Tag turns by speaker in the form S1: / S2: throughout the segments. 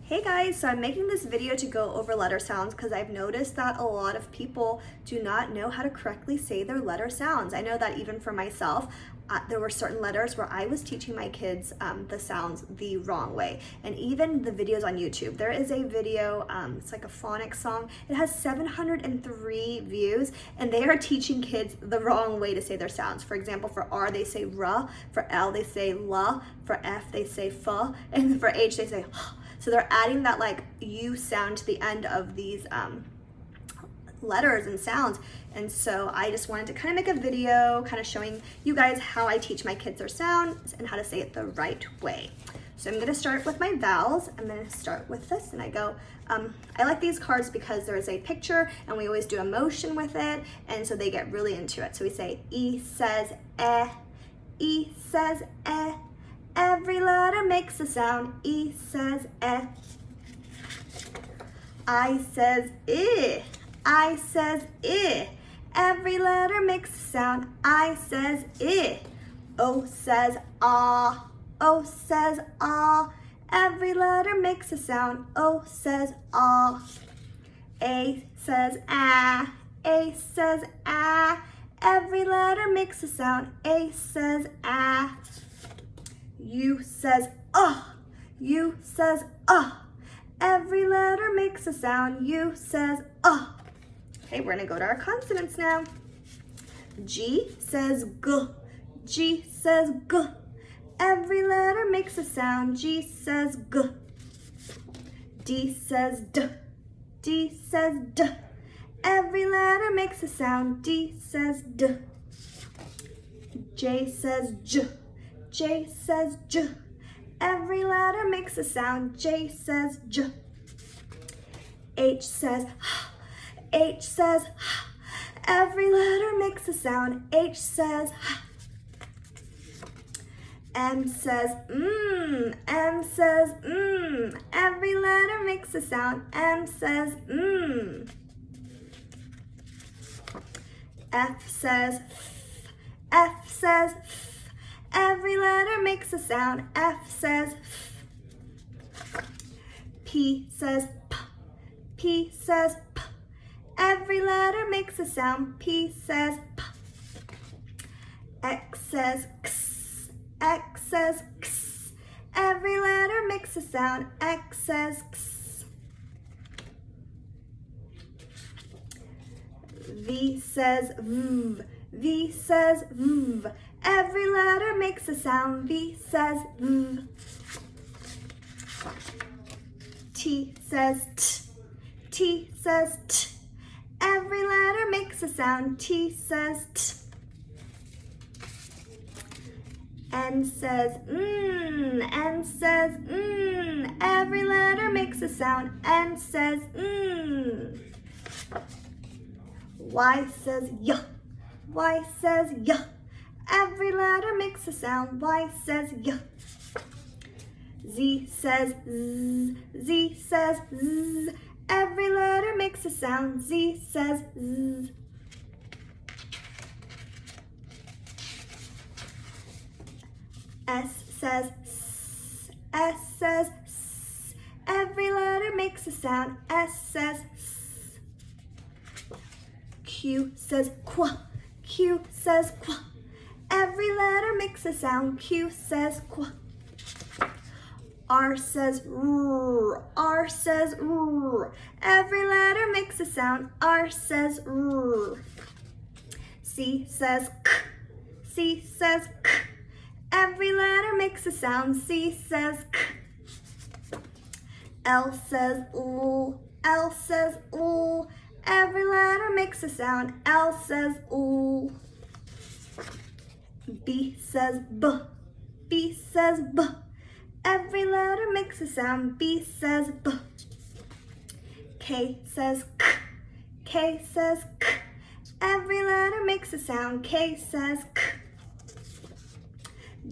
S1: Hey guys, so I'm making this video to go over letter sounds because I've noticed that a lot of people do not know how to correctly say their letter sounds. I know that even for myself, there were certain letters where I was teaching my kids the sounds the wrong way. And even the videos on YouTube. There is a video, it's like a phonics song. It has 703 views and they are teaching kids the wrong way to say their sounds. For example, for R they say R, for L they say la, for F they say fa, and for H they say h. So they're adding that like U sound to the end of these letters and sounds. And so I just wanted to kind of make a video kind of showing you guys how I teach my kids their sounds and how to say it the right way. So I'm gonna start with my vowels. I'm gonna start with this and I go, I like these cards because there's a picture and we always do a motion with it. And so they get really into it. So we say E says eh, E says eh. Every letter makes a sound. E says eh. I says I. I says I. Every letter makes a sound. I says I. O says ah. O says ah. Every letter makes a sound. O says ah. A says ah. A says ah. Every letter makes a sound. A says ah. U says U says Every letter makes a sound. U says Okay, we're gonna go to our consonants now. G says G. G says G. Every letter makes a sound. G says G. D says D. D says D. Every letter makes a sound. D says D. J says J. J says J. Every letter makes a sound. J says J. H says H. H says H. Every letter makes a sound. H says H. M says M says Every letter makes a sound. M says F says F says Every letter makes a sound. F says F. P says P. P says P. Every letter makes a sound. P says P. X says X. X says X. Every letter makes a sound. X says X. V says V. V says V. Every letter makes a sound. V says V. T says T. T says T. Every letter makes a sound. T says T. N says N says Every letter makes a sound. N says Y says Y. Y says Y. Every letter makes a sound. Y says Y. Z says Z. Z says Z. Every letter makes a sound. Z says Z. S says S. S says S. Every letter makes a sound. S says S. Q says Qu. Q says Qu. Every letter makes a sound. Q says Qu. R says R. R says R. Every letter makes a sound. R says R. C says K. C says K. Every letter makes a sound. C says K. L says L. L says L. Every letter makes a sound. L says L. B says B. B says B. Every letter makes a sound. B says B. K says K. K says K. Every letter makes a sound. K says K.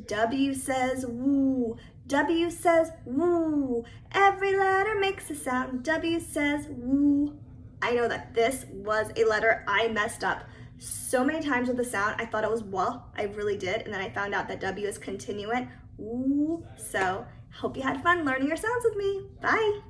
S1: W says woo. W says woo. Every letter makes a sound. W says woo. I know that this was a letter I messed up so many times with the sound. I thought it was W. I really did. And then I found out that W is continuant. Woo. So Hope you had fun learning your sounds with me. Bye.